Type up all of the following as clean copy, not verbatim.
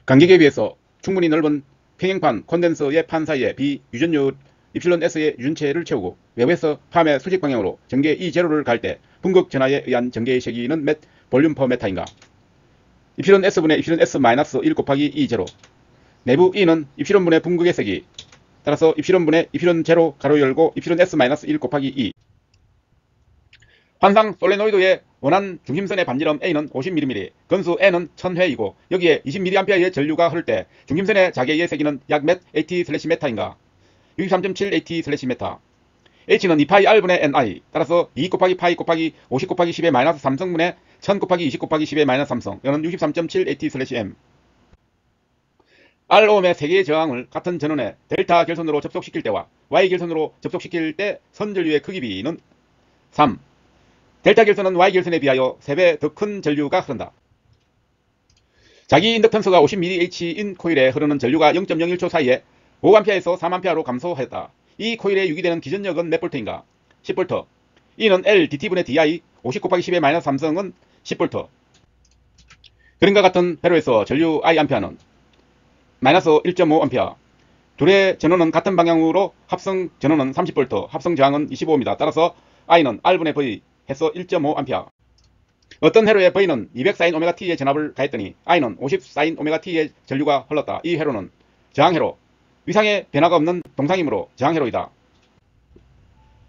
간격에 비해서 충분히 넓은 평행판 콘덴서의 판 사이에 비유전율 S의 유전체를 채우고 외부에서 팜의 수직 방향으로 전개 E0를 갈 때 분극 전하에 의한 전개의 세기는 몇 볼륨 퍼 메타인가? S분의 S-1 곱하기 E0. 내부 E는 E분의 분극의 세기 따라서 E분의 E0 가로 열고 S-1 곱하기 E. 환상 솔레노이드의 원한 중심선의 반지름 A는 50mm, 건수 N은 1000회이고 여기에 20mA의 전류가 흐를 때 중심선의 자개의 세기는 약 몇 AT/m인가? 63.7 AT/m. H는 2파이 R분의 NI 따라서 2 곱하기 파이 곱하기 50 곱하기 10의 마이너스 3성분의 1000 곱하기 20 곱하기 10의 마이너스 3성 이는 63.7 AT/m. R옴의 세 개의 저항을 같은 전원에 델타 결선으로 접속시킬 때와 Y 결선으로 접속시킬 때 선전류의 크기 비는 3. 델타 결선은 Y 결선에 비하여 3배 더 큰 전류가 흐른다. 자기 인덕턴스가 50mH인 코일에 흐르는 전류가 0.01초 사이에 5A에서 3A로 감소하였다. 이 코일에 유기되는 기전력은 몇 볼트인가? 10V. E는 L DT분의 DI 50 곱하기 10의 마이너스 3성은 10V. 그림과 같은 회로에서 전류 I아는 마이너스 1.5A. 둘의 전원은 같은 방향으로 합성 전원은 30V, 합성 저항은 25입니다. 따라서 I는 R분의 V 해서 1.5A. 어떤 회로의 V는 200sinωt의 전압을 가했더니 I는 50sinωt의 전류가 흘렀다. 이 회로는 저항회로, 위상의 변화가 없는 동상이므로 저항회로이다.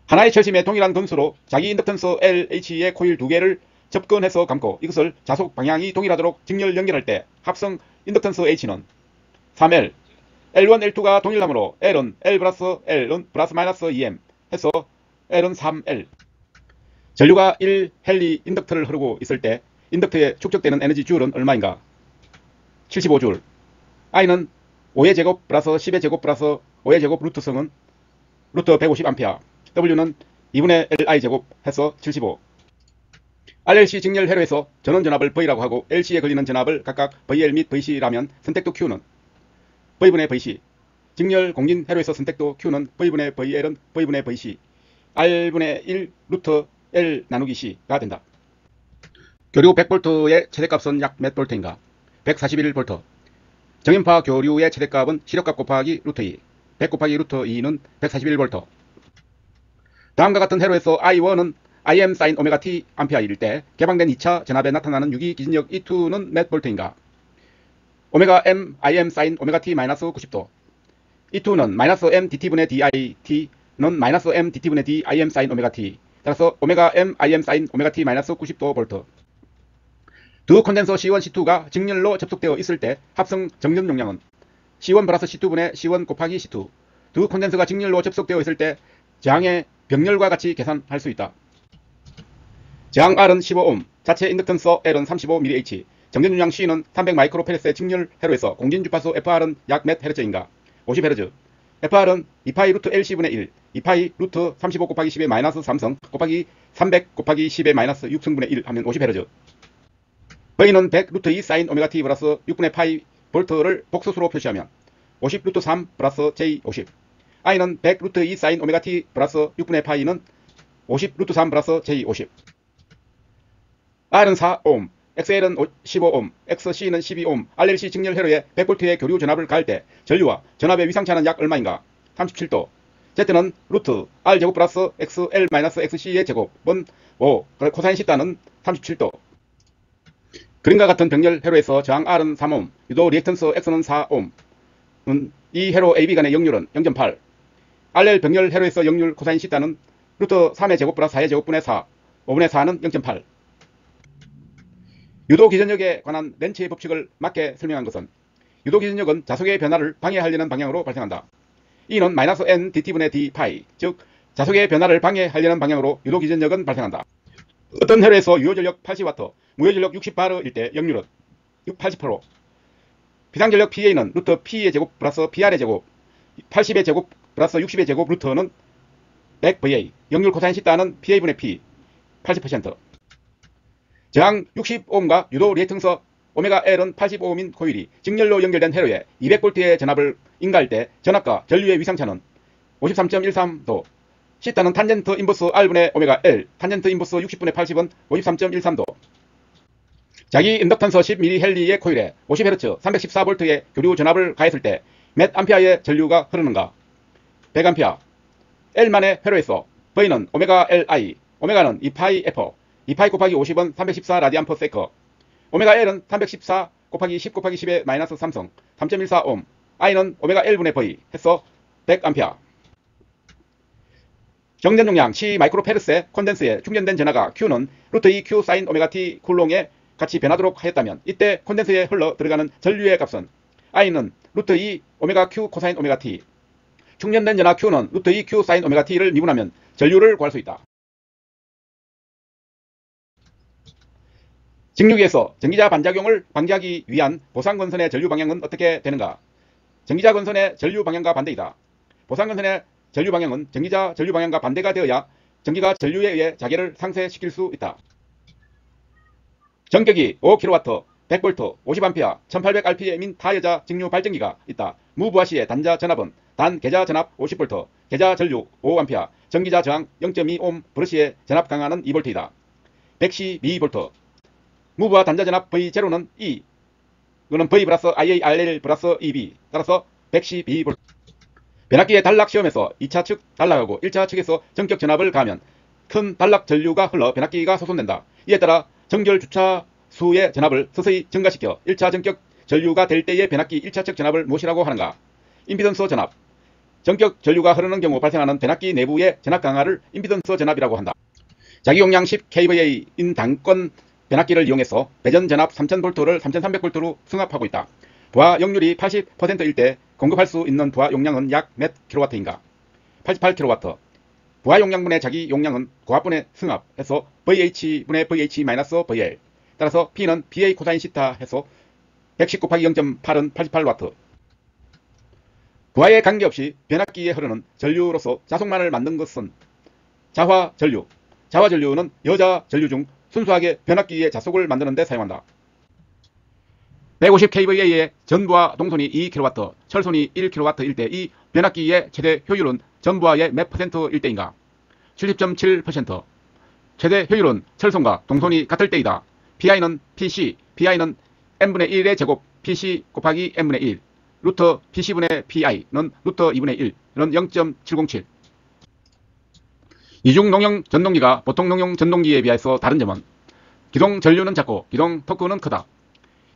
하나의 철심에 동일한 건수로 자기 인덕턴스 LH의 코일 2개를 접근해서 감고 이것을 자속 방향이 동일하도록 직렬 연결할 때 합성 인덕턴스 H는 3L, L1, L2가 동일하므로 L은 L 플러스 L은 플러스 마이너스 2M 해서 L은 3L. 전류가 1헨리 인덕터를 흐르고 있을 때 인덕터에 축적되는 에너지 줄은 얼마인가? 75줄. I는 5의 제곱 플러스 10의 제곱 플러스 5의 제곱 루트성은 루트 150A. W는 2분의 Li 제곱 해서 75. RLC 직렬 회로에서 전원 전압을 V라고 하고 LC에 걸리는 전압을 각각 VL 및 VC라면 선택도 Q는 V분의 VC. 직렬 공진 회로에서 선택도 Q는 V분의 VL은 V분의 VC. R분의 1 루트 L 나누기 C가 된다. 교류 100V의 최대값은 약 몇 볼트인가? 141V. 정연파 교류의 최대값은 시력값 곱하기 루트 2. 100 곱하기 루트 2는 141V. 다음과 같은 회로에서 I1은 Im sin t A일 때 개방된 2차 전압에 나타나는 유기 기진력 E2는 몇 볼트인가? m Im sin t 마이너스 90도. E2는 마이너스 m dt분의 dit는 마이너스 m dt분의 d Im sin t. 따라서 m Im sin t 마이너스 90도 볼트. 두 콘덴서 C1, C2가 직렬로 접속되어 있을 때 합성 정전 용량은 C1 플러스 C2분의 C1 곱하기 C2. 두 콘덴서가 직렬로 접속되어 있을 때 저항의 병렬과 같이 계산할 수 있다. 저항 R은 15옴, 자체 인덕턴스 L은 35mH, 정전 용량 C는 300마이크로페르스의 직렬 회로에서 공진 주파수 FR은 약 몇 헤르츠인가? 50Hz. FR은 2파이 루트 LC분의 1, 2파이 루트 35 곱하기 10의 마이너스 3성 곱하기 300 곱하기 10의 마이너스 6성분의 1 하면 50Hz. V는 100 루트 2 사인 t 플러스 6분의 파이 볼트를 복소수로 표시하면 50 루트 3 플러스 J50. I는 100 루트 2 사인 t 플러스 6분의 파이는 50 루트 3 플러스 J50. R은 4옴, XL은 15옴, XC는 12옴, RLC 직렬 회로에 100V의 교류 전압을 가할 때 전류와 전압의 위상차는 약 얼마인가? 37도. Z는 루트 R제곱 플러스 XL 마이너스 XC의 제곱은 5, 코사인 시타는 37도. 그림과 같은 병렬 회로에서 저항 R은 3옴, 유도 리액턴스 X는 4옴. 이 회로 AB 간의 역률은 0.8. RL 병렬 회로에서 역률 코사인 시타는 루트 3의 제곱 플러스 4의 제곱분의 4, 5분의 4는 0.8. 유도 기전력에 관한 렌츠의 법칙을 맞게 설명한 것은 유도 기전력은 자속의 변화를 방해하려는 방향으로 발생한다. E는 마이너스 N dt분의 d 파이, 즉 자속의 변화를 방해하려는 방향으로 유도 기전력은 발생한다. 어떤 회로에서 유효전력 80W, 무효전력 60B일 때 역률은 80%. 비상전력 PA는 루트 P의 제곱 플러스 PR의 제곱, 80의 제곱 플러스 60의 제곱 루트는 100VA, 역률 코사인 시타는 PA분의 P, 80%. 저항 60옴과 유도 리액턴스 L은 85옴인 코일이 직렬로 연결된 회로에 200V의 전압을 인가할 때 전압과 전류의 위상차는 53.13도, 시타는 탄젠트 인버스 R분의 L, 탄젠트 인버스 60분의 80은 53.13도. 자기 인덕턴서 10mH의 코일에 50Hz 314V의 교류 전압을 가했을 때 몇 암페어의 전류가 흐르는가? 100A. L만의 회로에서 V는 오메가 Li, 오메가는 2파이 곱하기 50은 314 라디안 퍼 세커, 오메가 L은 314 곱하기 10 곱하기 10의 마이너스 3성 3.14옴, I는 오메가 L분의 V 해서 100A. 정전 용량 10 마이크로페르세 콘덴스에 충전된 전하가 Q는 루트 2 Q 사인 오메가 T 쿨롱에 같이 변하도록 하였다면 이때 콘덴스에 흘러 들어가는 전류의 값은 I는 루트 2 오메가 Q 코사인 오메가 T. 충전된 전하 Q는 루트 2 Q 사인 오메가 T를 미분하면 전류를 구할 수 있다. 직류기에서 전기자 반작용을 방지하기 위한 보상건선의 전류 방향은 어떻게 되는가? 전기자 건선의 전류 방향과 반대이다. 보상건선의 전류 방향은 전기자 전류 방향과 반대가 되어야 전기가 전류에 의해 자개를 상쇄시킬 수 있다. 전격이 5kW, 100V, 50A, 1800rpm인 타여자 직류 발전기가 있다. 무부하 시의 단자 전압은 단 계자 전압 50V, 계자 전류 5A, 전기자 저항 0.2옴 브러시의 전압 강하는 2V이다. 112V. 무부하 단자 전압 V0는 E, 이거는 V 플러스 IARL 플러스 EB, 따라서 112V. 변압기의 단락 시험에서 2차 측 단락하고 1차 측에서 전격 전압을 가하면 큰 단락 전류가 흘러 변압기가 소손된다. 이에 따라 정결 주차 수의 전압을 서서히 증가시켜 1차 전격 전류가 될 때의 변압기 1차 측 전압을 무엇이라고 하는가? 임피던스 전압. 전격 전류가 흐르는 경우 발생하는 변압기 내부의 전압 강화를 임피던스 전압이라고 한다. 자기 용량 10kVA인 단권 변압기를 이용해서 배전 전압 3000V를 3300V로 승합하고 있다. 부하 역률이 80%일 때 공급할 수 있는 부하 용량은 약 몇 kW인가? 88kW. 부하 용량분의 자기 용량은 고압분의 승합해서 VH분의 VH-VL. 따라서 P는 BA 코사인 시타 해서 110 곱하기 0.8은 88W. 부하에 관계없이 변압기에 흐르는 전류로서 자속만을 만든 것은 자화전류. 자화전류는 여자 전류 중 순수하게 변압기의 자속을 만드는 데 사용한다. 150kVA의 전부하 동선이 2kW, 철선이 1kW일 때 이 변압기의 최대 효율은 전부하의 몇 %일 때인가? 70.7%. 최대 효율은 철선과 동선이 같을 때이다. PI는 PC, PI는 n분의 1의 제곱 PC 곱하기 n분의 1, 루터 PC분의 PI는 루터 2분의 1는 0.707. 이중 농용 전동기가 보통 농용 전동기에 비해서 다른 점은 기동 전류는 작고 기동 토크는 크다.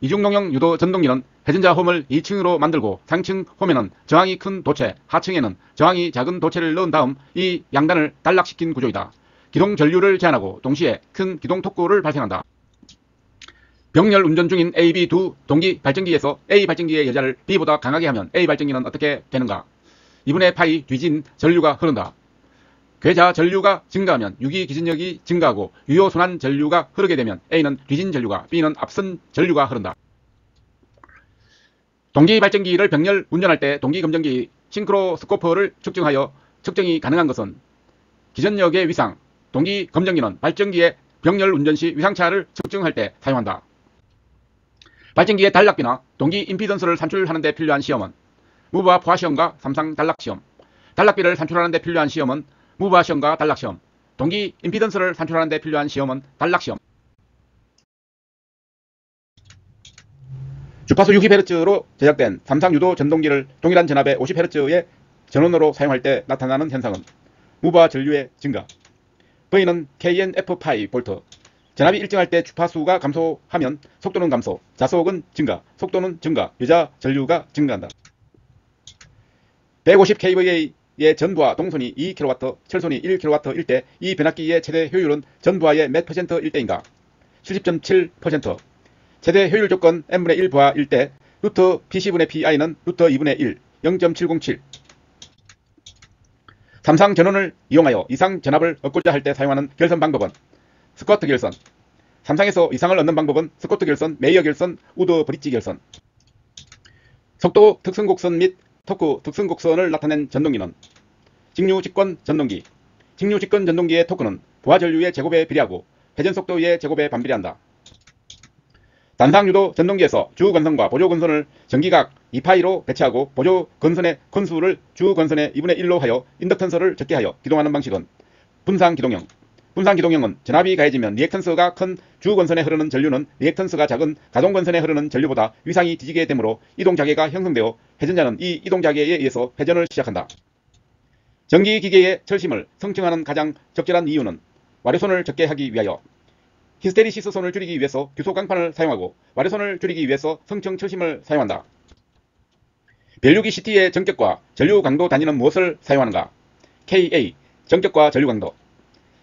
이중 농용 유도 전동기는 회전자 홈을 2층으로 만들고 상층 홈에는 저항이 큰 도체, 하층에는 저항이 작은 도체를 넣은 다음 이 양단을 단락시킨 구조이다. 기동 전류를 제한하고 동시에 큰 기동 토크를 발생한다. 병렬 운전 중인 A, B 두 동기 발전기에서 A 발전기의 여자를 B보다 강하게 하면 A 발전기는 어떻게 되는가? 2분의 파이 뒤진 전류가 흐른다. 괴자 전류가 증가하면 유기 기진력이 증가하고 유효 순환 전류가 흐르게 되면 A는 뒤진 전류가, B는 앞선 전류가 흐른다. 동기 발전기를 병렬 운전할 때 동기 검정기 싱크로스코프를 측정하여 측정이 가능한 것은 기전력의 위상. 동기 검정기는 발전기의 병렬 운전 시 위상차를 측정할 때 사용한다. 발전기의 단락비나 동기 임피던스를 산출하는 데 필요한 시험은 무부하 포화 시험과 삼상 단락 시험. 단락비를 산출하는 데 필요한 시험은 무부하 시험과 단락 시험. 동기 임피던스를 산출하는 데 필요한 시험은 단락 시험. 주파수 60Hz로 제작된 삼상 유도 전동기를 동일한 전압의 50Hz의 전원으로 사용할 때 나타나는 현상은 무부하 전류의 증가. V는 KNF 파이 볼트. 전압이 일정할 때 주파수가 감소하면 속도는 감소, 자속은 증가, 속도는 증가, 여자 전류가 증가한다. 150kVA의 전부하 동선이 2kW, 철선이 1kW일 때 이 변압기의 최대 효율은 전부하의 몇 %일 때인가? 70.7%. 최대 효율 조건 n분의 1 부하일 때 루트 PC분의 PI는 루트 2분의 1, 0.707. 삼상 전원을 이용하여 이상 전압을 얻고자 할 때 사용하는 결선 방법은 스쿼트 결선. 삼상에서 이상을 얻는 방법은 스쿼트 결선, 메이어 결선, 우드 브릿지 결선. 속도 특성곡선 및 토크 특성곡선을 나타낸 전동기는 직류 직권 전동기. 직류 직권 전동기의 토크는 부하 전류의 제곱에 비례하고 회전 속도의 제곱에 반비례한다. 단상 유도 전동기에서 주 건선과 보조 건선을 전기각 2파이로 배치하고 보조 건선의 건수를 주 건선의 2분의 1로 하여 인덕턴서를 적게 하여 기동하는 방식은 분상 기동형. 분산기동형은 전압이 가해지면 리액턴스가 큰 주건선에 흐르는 전류는 리액턴스가 작은 가동건선에 흐르는 전류보다 위상이 뒤지게 되므로 이동자계가 형성되어 회전자는 이 이동자계에 의해서 회전을 시작한다. 전기기계의 철심을 성층하는 가장 적절한 이유는 와류손을 적게 하기 위하여 히스테리시스 손을 줄이기 위해서 규소강판을 사용하고 와류손을 줄이기 위해서 성층 철심을 사용한다. 벨류기 CT의 전격과 전류 강도 단위는 무엇을 사용하는가? KA 전격과 전류 강도.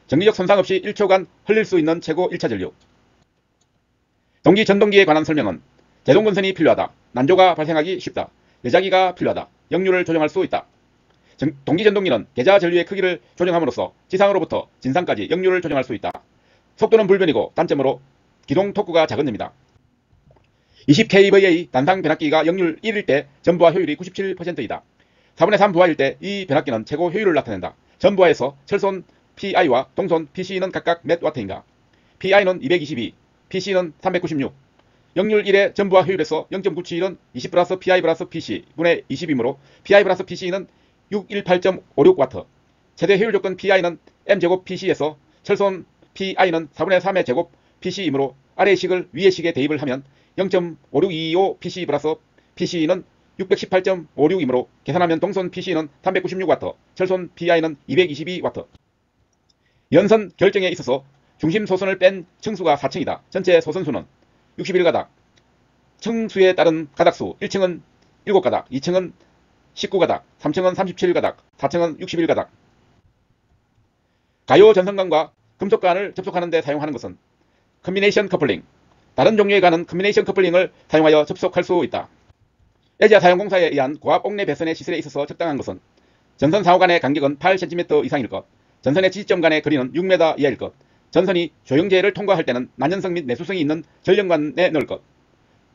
전기적 손상 없이 1초간 흘릴 수 있는 최고 1차 전류. 동기 전동기에 관한 설명은 제동건선이 필요하다. 난조가 발생하기 쉽다. 여자기가 필요하다. 역류를 조정할 수 있다. 동기 전동기는 계좌 전류의 크기를 조정함으로써 지상으로부터 진상까지 역류를 조정할 수 있다. 속도는 불변이고 단점으로 기동 토크가 작은 점이다. 20kVA 단상 변압기가 역률 1일 때 전부하 효율이 97%이다. 4분의 3 부하일 때 이 변압기는 최고 효율을 나타낸다. 전부하에서 철손 PI와 동손 PC는 각각 몇 와트인가? PI는 222, PC는 396. 역률 1의 전부하 효율에서 0.97은 20 플러스 PI 플러스 PC 분의 20이므로 PI 플러스 PC는 618.56와트. 최대 효율 조건 PI는 M제곱 PC에서 철손 PI는 4분의 3의 제곱 PC이므로 아래의 식을 위의 식에 대입을 하면 0.5625 PC 플러스 PC는 618.56이므로 계산하면 동손 PC는 396와트, 철손 PI는 222와트. 연선 결정에 있어서 중심 소선을 뺀 층수가 4층이다. 전체 소선수는 61가닥. 층수에 따른 가닥수 1층은 7가닥, 2층은 19가닥, 3층은 37가닥, 4층은 61가닥. 가요 전선관과 금속관을 접속하는 데 사용하는 것은 컨비네이션 커플링. 다른 종류의 관은 컨비네이션 커플링을 사용하여 접속할 수 있다. 에지아 사용공사에 의한 고압 옥내 배선의 시설에 있어서 적당한 것은 전선 상호 간의 간격은 8cm 이상일 것, 전선의 지지점 간의 거리는 6m 이하일 것, 전선이 조영제를 통과할 때는 난연성 및 내수성이 있는 전력관에 넣을 것,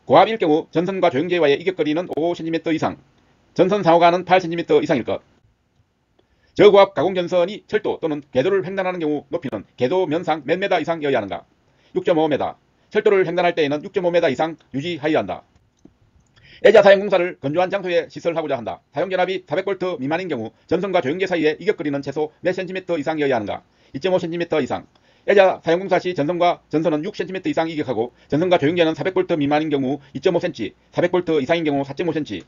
고압일 경우 전선과 조영제와의 이격거리는 5cm 이상, 전선 상호간은 8cm 이상일 것. 저고압 가공전선이 철도 또는 궤도를 횡단하는 경우 높이는 궤도 면상 몇 m 이상이어야 하는가? 6.5m. 철도를 횡단할 때에는 6.5m 이상 유지하여야 한다. 에자 사용공사를 건조한 장소에 시설하고자 한다. 사용전압이 400V 미만인 경우 전선과 조영제 사이의 이격거리는 최소 몇 cm 이상이어야 하는가? 2.5cm 이상. 에자 사용공사 시 전선과 전선은 6cm 이상 이격하고 전선과 조영제는 400V 미만인 경우 2.5cm, 400V 이상인 경우 4.5cm.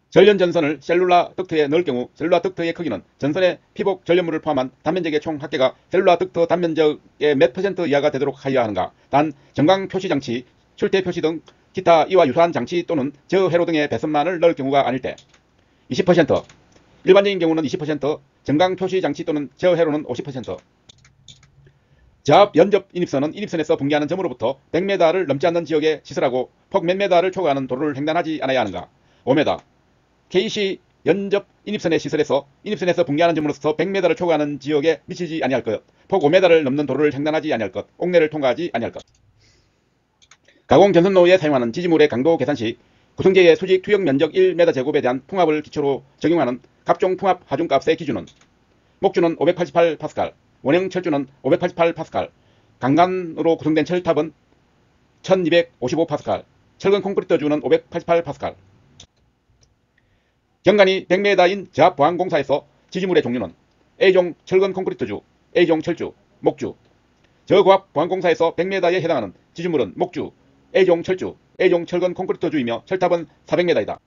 전련 전선을 셀룰라 덕트에 넣을 경우 셀룰라 덕트의 크기는 전선의 피복 전련물을 포함한 단면적의 총 합계가 셀룰라 덕트 단면적의 몇 % 이하가 되도록 하여야 하는가? 단 정강 표시 장치, 출퇴 표시 등 기타 이와 유사한 장치 또는 저회로 등의 배선만을 넣을 경우가 아닐 때 20%, 일반적인 경우는 20%, 정강 표시 장치 또는 저회로는 50%. 저압 연접 인입선은 인입선에서 분기하는 점으로부터 100m를 넘지 않는 지역에 시설하고 폭 몇 m를 초과하는 도로를 횡단하지 않아야 하는가? 5m. KC 연접 인입선의 시설에서 인입선에서 분기하는 점으로서 100m를 초과하는 지역에 미치지 아니할 것, 폭 5m를 넘는 도로를 횡단하지 아니할 것, 옥내를 통과하지 아니할 것. 가공 전선로에 사용하는 지지물의 강도 계산 시 구성재의 수직 투영 면적 1m제곱에 대한 풍압을 기초로 적용하는 각종 풍압 하중값의 기준은 목주는 588파스칼, 원형 철주는 588파스칼, 강간으로 구성된 철탑은 1255파스칼, 철근 콘크리트주는 588파스칼. 경관이 100m인 저압 보안공사에서 지지물의 종류는 A종 철근 콘크리트주, A종 철주, 목주. 저고압 보안공사에서 100m에 해당하는 지지물은 목주, A종 철주, A종 철근 콘크리트주이며 철탑은 400m이다.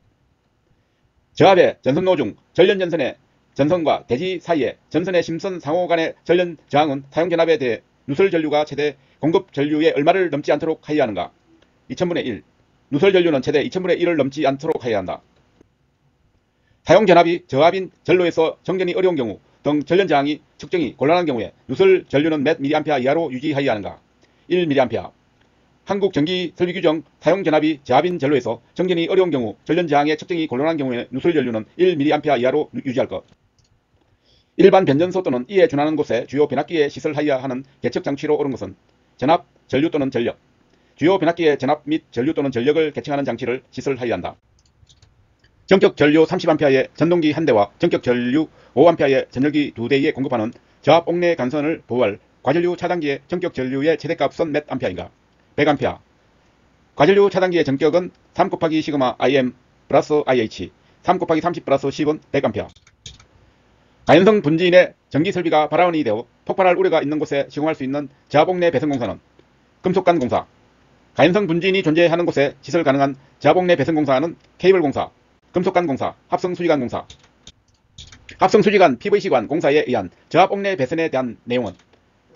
저압의 전선로 중 전련전선의 전선과 대지 사이에 전선의 심선 상호 간의 전련 저항은 사용전압에 대해 누설 전류가 최대 공급 전류의 얼마를 넘지 않도록 하여야 하는가? 2000분의 1. 누설 전류는 최대 2000분의 1을 넘지 않도록 하여야 한다. 사용전압이 저압인 전로에서 정전이 어려운 경우 등 전련저항이 측정이 곤란한 경우에 누설 전류는 몇 mA 이하로 유지하여야 하는가? 1mA. 한국전기설비규정 사용전압이 저압인 전로에서 정전이 어려운 경우 전련저항의 측정이 곤란한 경우에 누설 전류는 1mA 이하로 유지할 것. 일반 변전소 또는 이에 준하는 곳에 주요 변압기에 시설하여야 하는 계측장치로 옳은 것은 전압, 전류 또는 전력. 주요 변압기의 전압 및 전류 또는 전력을 계측하는 장치를 시설하여야 한다. 전격 전류 30A의 전동기 1대와 전격 전류 5A의 전열기 2대에 공급하는 저압 옥내 간선을 보호할 과전류 차단기의 전격 전류의 최대값은 몇 암페어인가? 100A. 과전류 차단기의 전격은 3 곱하기 시그마 IM 플러스 IH, 3 곱하기 30 플러스 10은 100A. 가연성 분지인의 전기 설비가 발화원이 되어 폭발할 우려가 있는 곳에 시공할 수 있는 저하복내 배선공사는 금속관공사, 가연성 분지인이 존재하는 곳에 시설 가능한 저하복내 배선공사는 케이블공사, 금속관공사, 합성수지관공사. 합성수지관 PVC관 공사에 의한 저하복내 배선에 대한 내용은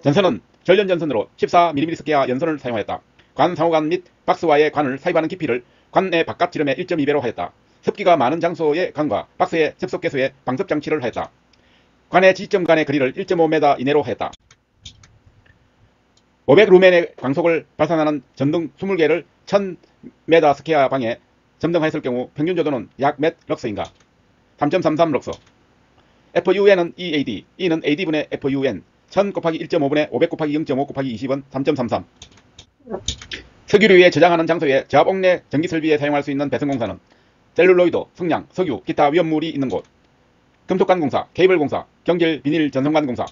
전선은 전련전선으로 14mm 스퀘어 연선을 사용하였다. 관 상호관 및 박스와의 관을 사입하는 깊이를 관의 바깥 지름의 1.2배로 하였다. 습기가 많은 장소의 관과 박스의 접속 개수에 방습 장치를 하였다. 관의 지점 간의 거리를 1.5m 이내로 하였다. 500루멘의 광속을 발산하는 전등 20개를 1000m 스퀘어 방에 점등하였을 경우 평균 조도는 약 몇 럭스인가? 3.33 럭스. FUN은 EAD, E는 AD분의 FUN, 1000 곱하기 1.5분의 500 곱하기 0.5 곱하기 20은 3.33. 석유류에 저장하는 장소에 저하복내 전기설비에 사용할 수 있는 배선공사는 셀룰로이드, 성냥, 석유, 기타 위험물이 있는 곳. 금속관공사, 케이블공사, 경질, 비닐, 전선관공사.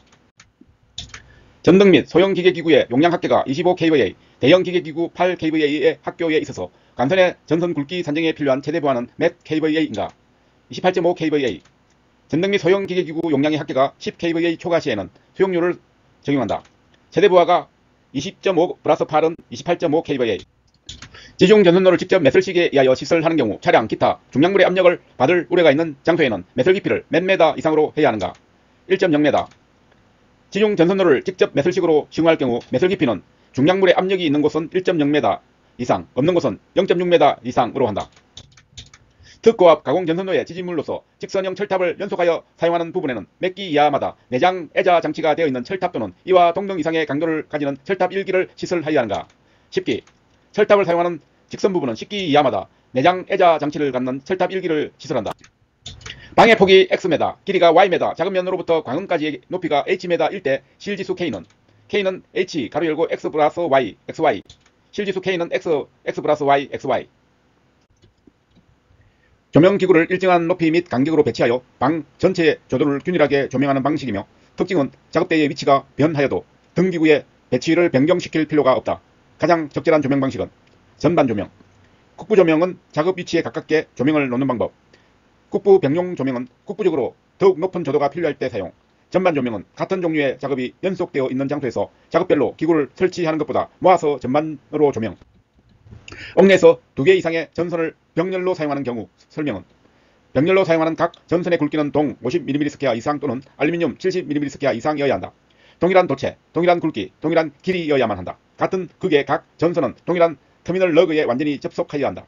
전등 및 소형 기계기구의 용량 합계가 25kVA, 대형 기계기구 8kVA의 학교에 있어서 관선의 전선 굵기 산정에 필요한 최대 부하는 몇 kVA인가? 28.5kVA. 전등 및 소형 기계기구 용량의 합계가 10kVA 초과 시에는 수용료를 적용한다. 최대 부하가 20.5 플러스 8은 28.5kVA. 지중 전선로를 직접 매설식에 의하여 시설하는 경우 차량, 기타, 중량물의 압력을 받을 우려가 있는 장소에는 매설 깊이를 몇 메다 이상으로 해야 하는가? 1.0m. 지중 전선로를 직접 매설식으로 시공할 경우 매설 깊이는 중량물의 압력이 있는 곳은 1.0m 이상, 없는 곳은 0.6m 이상으로 한다. 특고압 가공 전선로의 지지물로서 직선형 철탑을 연속하여 사용하는 부분에는 몇 기 이하마다 내장 애자 장치가 되어 있는 철탑 또는 이와 동등 이상의 강도를 가지는 철탑 1기를 시설하여야 하는가? 10기. 철탑을 사용하는 직선 부분은 10기 이하마다 내장 애자 장치를 갖는 철탑 1기를 시설한다. 방의 폭이 X메다, 길이가 Y메다, 작은 면으로부터 광음까지의 높이가 H메다일 때 실지수 K는 H 가로 열고 X 플러스 Y, XY. 실지수 K는 X 플러스 Y, XY. 조명기구를 일정한 높이 및 간격으로 배치하여 방 전체의 조도를 균일하게 조명하는 방식이며 특징은 작업대의 위치가 변하여도 등기구의 배치를 변경시킬 필요가 없다. 가장 적절한 조명 방식은 전반 조명. 국부 조명은 작업 위치에 가깝게 조명을 놓는 방법. 국부 병용 조명은 국부적으로 더욱 높은 조도가 필요할 때 사용. 전반 조명은 같은 종류의 작업이 연속되어 있는 장소에서 작업별로 기구를 설치하는 것보다 모아서 전반으로 조명. 옥내에서 2개 이상의 전선을 병렬로 사용하는 경우 설명은 병렬로 사용하는 각 전선의 굵기는 동 50mm 스퀘어 이상 또는 알루미늄 70mm 스퀘어 이상이어야 한다. 동일한 도체, 동일한 굵기, 동일한 길이여야만 한다. 같은 극의 각 전선은 동일한 터미널 러그에 완전히 접속하여야 한다.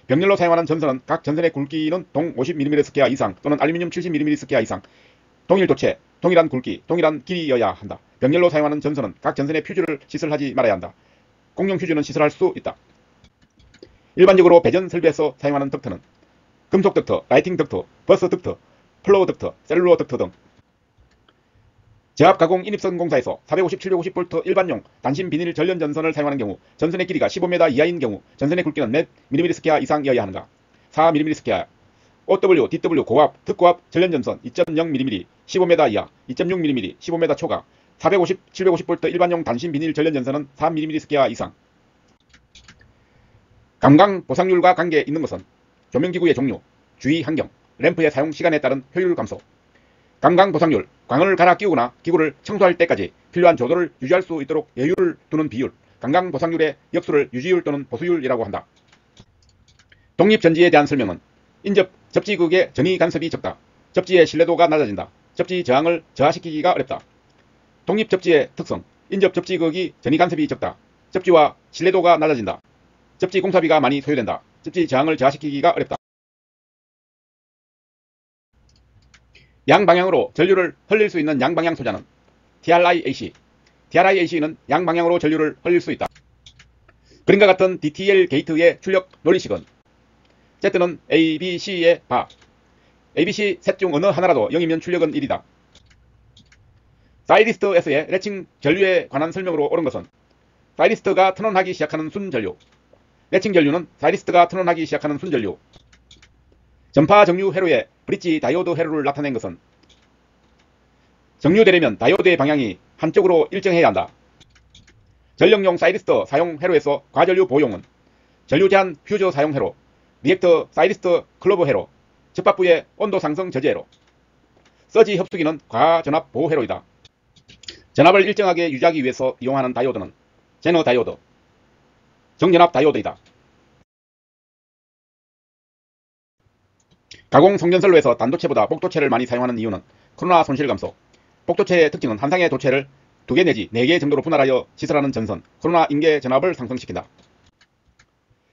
병렬로 사용하는 전선은 각 전선의 굵기는 동 50mm 스퀘어 이상 또는 알루미늄 70mm 스퀘어 이상, 동일 도체, 동일한 굵기, 동일한 길이여야 한다. 병렬로 사용하는 전선은 각 전선의 퓨즈를 시설하지 말아야 한다. 공용 퓨즈는 시설할 수 있다. 일반적으로 배전 설비에서 사용하는 덕트는 금속 덕트, 라이팅 덕트, 버스 덕트, 플로우 덕트, 셀룰로 덕트 등. 저압 가공 인입선 공사에서 450, 750V 일반용 단신 비닐 전련 전선을 사용하는 경우 전선의 길이가 15m 이하인 경우 전선의 굵기는 몇 mm 스퀘어 이상이어야 하는가? 4mm 스퀘어. OW, DW 고압, 특고압 전련 전선 2.0mm, 15m 이하, 2.6mm, 15m 초과. 450, 750V 일반용 단신 비닐 전련 전선은 4mm 스퀘어 이상. 감광 보상률과 관계 있는 것은 조명기구의 종류, 주의 환경, 램프의 사용 시간에 따른 효율 감소. 감광 보상률, 광을 갈아 끼우거나 기구를 청소할 때까지 필요한 조도를 유지할 수 있도록 여유를 두는 비율, 감광 보상률의 역수를 유지율 또는 보수율이라고 한다. 독립전지에 대한 설명은 인접 접지극의 전이 간섭이 적다. 접지의 신뢰도가 낮아진다. 접지 저항을 저하시키기가 어렵다. 독립접지의 특성, 인접 접지극이 전이 간섭이 적다. 접지와 신뢰도가 낮아진다. 접지 공사비가 많이 소요된다. 접지 저항을 저하시키기가 어렵다. 양방향으로 전류를 흘릴 수 있는 양방향 소자는 TRI-AC. TRI-AC는 양방향으로 전류를 흘릴 수 있다. 그림과 같은 DTL 게이트의 출력 논리식은 Z는 A, B, C의 바. A, B, C 셋 중 어느 하나라도 0이면 출력은 1이다. 사이리스트에서의 레칭 전류에 관한 설명으로 옳은 것은 사이리스트가 트론하기 시작하는 순전류. 레칭 전류는 사이리스트가 트론하기 시작하는 순전류. 전파 정류 회로에 브릿지 다이오드 회로를 나타낸 것은 정류되려면 다이오드의 방향이 한쪽으로 일정해야 한다. 전력용 사이리스트 사용 회로에서 과전류 보용은 전류 제한 퓨저 사용 회로, 리액터 사이리스트 클로버 회로, 접합부의 온도 상승 저지 회로. 서지 흡수기는 과전압 보호 회로이다. 전압을 일정하게 유지하기 위해서 이용하는 다이오드는 제너 다이오드, 정전압 다이오드이다. 가공 성전선로에서 단도체보다 복도체를 많이 사용하는 이유는 코로나 손실 감소. 복도체의 특징은 한 쌍의 도체를 2개 내지 4개 정도로 분할하여 시설하는 전선, 코로나 인계 전압을 상승시킨다.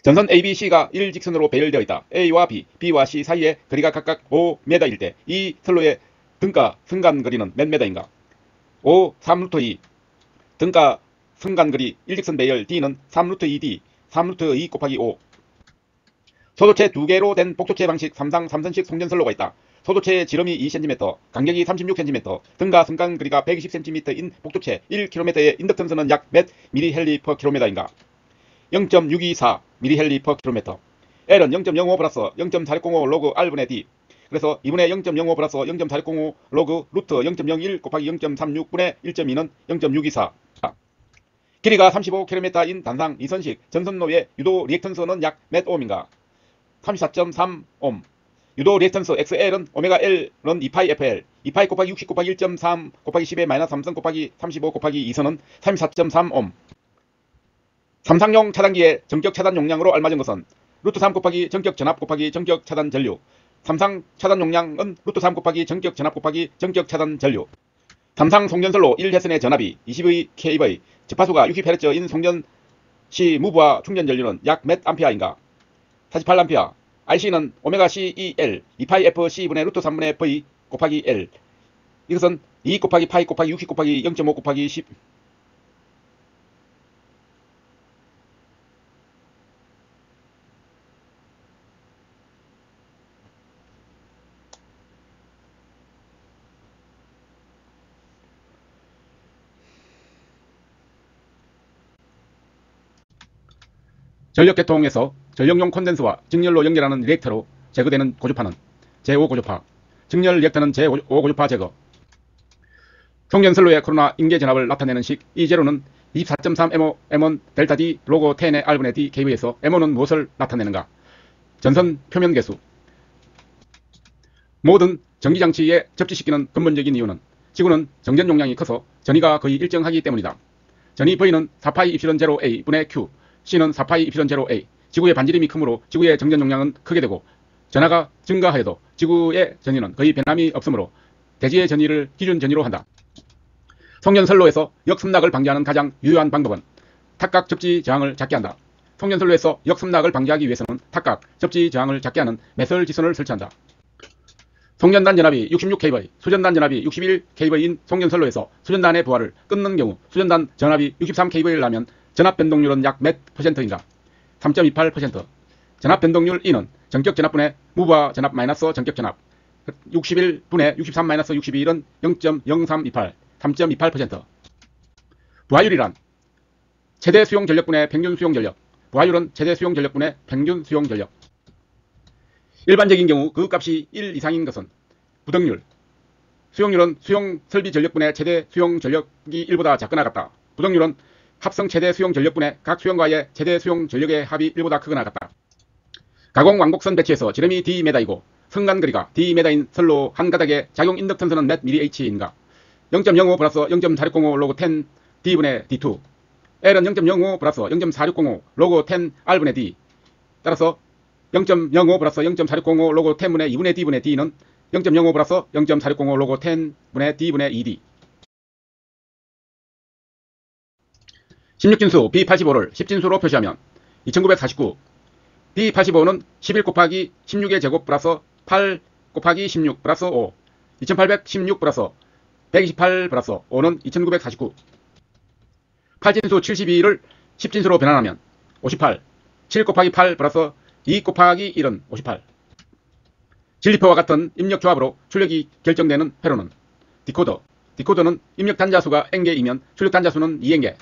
전선 A, B, C가 일직선으로 배열되어 있다. A와 B, B와 C 사이의 거리가 각각 5m일 때 이 선로의 등가 승간거리는 몇 m인가? 5, 3루트 2. 등가 승간거리 일직선 배열 D는 3루트 2D, 3루트 2 곱하기 5. 소도체 2개로 된 복도체 방식 3상 3선식 송전선로가 있다. 소도체의 지름이 2cm, 간격이 36cm, 등가 승간 거리가 120cm인 복도체 1km의 인덕턴스는 약 몇 mH/km인가? 0.624 mH/km. L은 0.05 플러스 0.4605 로그 R분의 D. 그래서 2분의 0.05 플러스 0.4605 로그 루트 0.01 곱하기 0.36분의 1.2는 0.624. 길이가 35km인 단상 2선식 전선로의 유도 리액턴스는 약 몇 옴인가? 34.3옴. 유도 리액턴스 XL은 오메가 L은 2파이 FL, 2파이 곱하기 60 곱하기 1.3 곱하기 10의 마이너스 3선 곱하기 35 곱하기 2선은 34.3옴. 삼상용 차단기의 정격 차단 용량으로 알맞은 것은 루트 3 곱하기 정격 전압 곱하기 정격 차단 전류. 삼상 차단 용량은 루트 3 곱하기 정격 전압 곱하기 정격 차단 전류. 삼상 송전선로 1회선의 전압이 20kV, 접하수가 60Hz인 송전시 무브와 충전 전류는 약 몇 암페어인가? 48A. IC는 오메가 CEL 2파이 FC 분의 루트 3분의 V 곱하기 L. 이것은 2 곱하기 파이 곱하기 60 곱하기 0.5 곱하기 10. 전력계통에서 전력용 콘덴서와 직렬로 연결하는 리액터로 제거되는 고주파는 제5 고주파, 직렬 리액터는 제5 고주파 제거. 송전선로의 코로나 인계 전압을 나타내는 식 E0는 24.3 M1 델타 D 로고 10의 R분의 D KV에서 M1은 무엇을 나타내는가? 전선 표면 개수. 모든 전기장치에 접지시키는 근본적인 이유는 지구는 정전 용량이 커서 전위가 거의 일정하기 때문이다. 전위 V는 4파이 입실론 0A 분의 Q, C는 4파이 입실론 0A. 지구의 반지름이 크므로 지구의 정전 용량은 크게 되고 전하가 증가하여도 지구의 전위는 거의 변함이 없으므로 대지의 전위를 기준 전위로 한다. 송전선로에서 역습락을 방지하는 가장 유효한 방법은 탁각 접지 저항을 작게 한다. 송전선로에서 역습락을 방지하기 위해서는 탁각 접지 저항을 작게 하는 매설 지선을 설치한다. 송전단 전압이 66kV, 수전단 전압이 61kV인 송전선로에서 수전단의 부하를 끊는 경우 수전단 전압이 63kV를 하면 전압 변동률은 약 몇 %인가? 3.28%. 전압 변동률 E는 전격 전압분의 무부하 전압 마이너스 전격 전압. 61분의 63 마이너스 61은 0.0328, 3.28%. 부하율이란 최대 수용 전력분의 평균 수용 전력. 부하율은 최대 수용 전력분의 평균 수용 전력. 일반적인 경우 그 값이 1 이상인 것은 부등률. 수용률은 수용 설비 전력분의 최대 수용 전력이 1보다 작거나 같다. 부등률은 합성 최대 수용 전력분의 각 수용과의 최대 수용 전력의 합이 1보다 크거나 같다. 가공 왕복선 배치에서 지름이 Dm이고 승간거리가 Dm인 선로 한 가닥의 작용 인덕턴스는 몇 mH인가? 0.05 플러스 0.4605 로그 10 D분의 D2. L은 0.05 플러스 0.4605 로그 10 R분의 D. 따라서 0.05 플러스 0.4605 로그 10분의 2분의 D분의 D는 0.05 플러스 0.4605 로그 10분의 D분의 2D. 16진수 B85를 10진수로 표시하면 2949. B85는 11 곱하기 16의 제곱 플러스 8 곱하기 16 플러스 5. 2816 플러스 128 플러스 5는 2949. 8진수 72를 10진수로 변환하면 58. 7 곱하기 8 플러스 2 곱하기 1은 58. 진리표와 같은 입력 조합으로 출력이 결정되는 회로는 디코더. 디코더는 입력 단자수가 n개이면 출력 단자수는 2n개.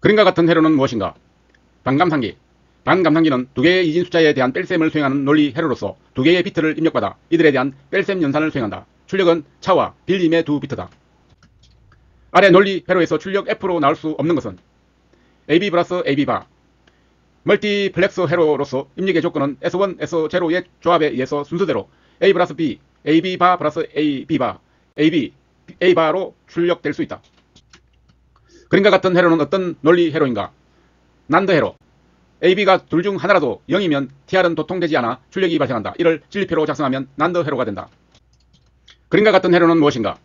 그림과 같은 회로는 무엇인가? 반감상기. 반감상기는 두 개의 이진 숫자에 대한 뺄셈을 수행하는 논리 회로로서 두 개의 비트를 입력받아 이들에 대한 뺄셈 연산을 수행한다. 출력은 차와 빌림의 두 비트다. 아래 논리 회로에서 출력 F로 나올 수 없는 것은 AB 플러스 AB바. 멀티플렉스 회로로서 입력의 조건은 S1, S0의 조합에 의해서 순서대로 A 플러스 B, AB바 플러스 AB바, AB, A바로 출력될 수 있다. 그림과 같은 회로는 어떤 논리 회로인가? 난드 회로. AB가 둘 중 하나라도 0이면 TR은 도통되지 않아 출력이 발생한다. 이를 진리표로 작성하면 난드 회로가 된다. 그림과 같은 회로는 무엇인가?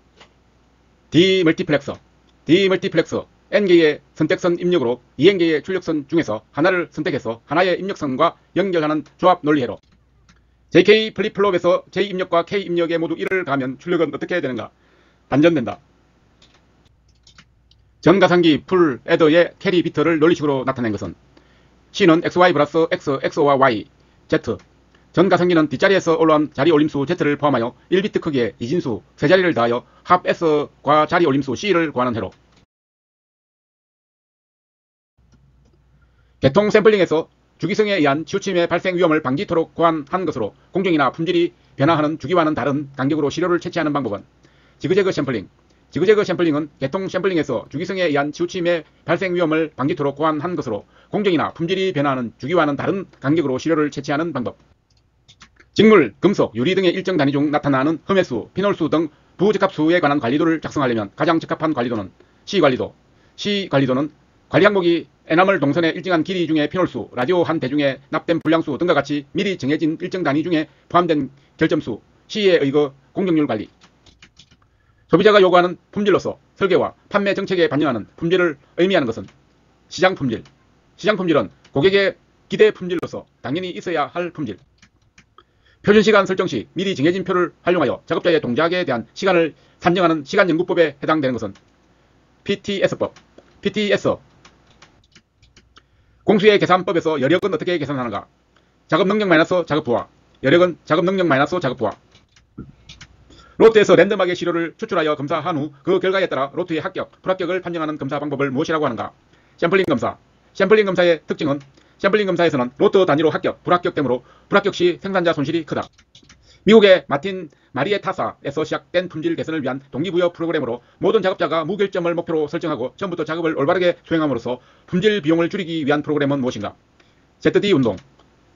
디멀티플렉서. 디멀티플렉서. N개의 선택선 입력으로 2N개의 출력선 중에서 하나를 선택해서 하나의 입력선과 연결하는 조합 논리 회로. JK 플립플롭에서 J 입력과 K 입력에 모두 1을 가하면 출력은 어떻게 되는가? 반전된다. 전가상기 풀 애더의 캐리 비트를 논리식으로 나타낸 것은 C는 XY 플러스 X, XO와 Y, Z. 전가상기는 뒷자리에서 올라온 자리 올림수 Z를 포함하여 1비트 크기의 이진수 3자리를 더하여 합 S과 자리 올림수 C를 구하는 회로. 개통 샘플링에서 주기성에 의한 치우침의 발생 위험을 방지토록 고안한 것으로 공정이나 품질이 변화하는 주기와는 다른 간격으로 시료를 채취하는 방법은 지그재그 샘플링. 지그재그 샘플링은 개통 샘플링에서 주기성에 의한 치우침의 발생 위험을 방지토록 고안한 것으로 공정이나 품질이 변화하는 주기와는 다른 간격으로 시료를 채취하는 방법. 직물, 금속, 유리 등의 일정 단위 중 나타나는 흠해수, 피놀수 등 부적합수에 관한 관리도를 작성하려면 가장 적합한 관리도는 C관리도. C관리도는 관리 항목이 에나멀 동선의 일정한 길이 중에 피놀수, 라디오 한 대중에 납된 분량수 등과 같이 미리 정해진 일정 단위 중에 포함된 결점수, C에 의거 공정률 관리. 소비자가 요구하는 품질로서 설계와 판매 정책에 반영하는 품질을 의미하는 것은 시장 품질. 시장 품질은 고객의 기대 품질로서 당연히 있어야 할 품질. 표준시간 설정 시 미리 정해진 표를 활용하여 작업자의 동작에 대한 시간을 산정하는 시간연구법에 해당되는 것은 PTS법. PTS. 공수의 계산법에서 여력은 어떻게 계산하는가? 작업 능력 마이너스 작업 부하. 여력은 작업 능력 마이너스 작업 부하. 로트에서 랜덤하게 시료를 추출하여 검사한 후 그 결과에 따라 로트의 합격, 불합격을 판정하는 검사 방법을 무엇이라고 하는가? 샘플링 검사. 샘플링 검사의 특징은 샘플링 검사에서는 로트 단위로 합격, 불합격 되므로 불합격 시 생산자 손실이 크다. 미국의 마틴 마리에타사에서 시작된 품질 개선을 위한 동기부여 프로그램으로 모든 작업자가 무결점을 목표로 설정하고 처음부터 작업을 올바르게 수행함으로써 품질 비용을 줄이기 위한 프로그램은 무엇인가? ZD 운동.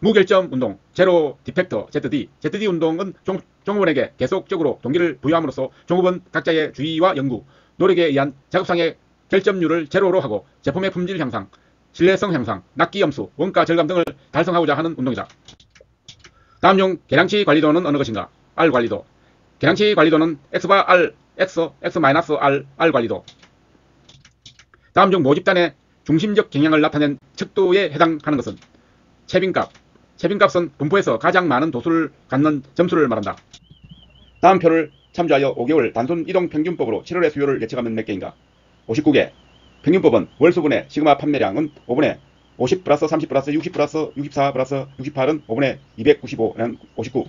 무결점 운동, 제로 디펙터 ZD. ZD 운동은 종업원에게 계속적으로 동기를 부여함으로써 종업원 각자의 주의와 연구, 노력에 의한 작업상의 결점률을 제로로 하고 제품의 품질 향상, 신뢰성 향상, 납기 염수, 원가 절감 등을 달성하고자 하는 운동이다. 다음 중 계량치 관리도는 어느 것인가? R 관리도. 계량치 관리도는 X바 R, X-R, R 관리도. 다음 중 모집단의 중심적 경향을 나타낸 척도에 해당하는 것은 채빈값. 채빈값은 분포에서 가장 많은 도수를 갖는 점수를 말한다. 다음 표를 참조하여 5개월 단순 이동 평균법으로 7월의 수요를 예측하면 몇 개인가? 59개. 평균법은 월수분의 시그마 판매량은 5분의 50 플러스 30 플러스 60 플러스 64 플러스 68은 5분의 295는 59.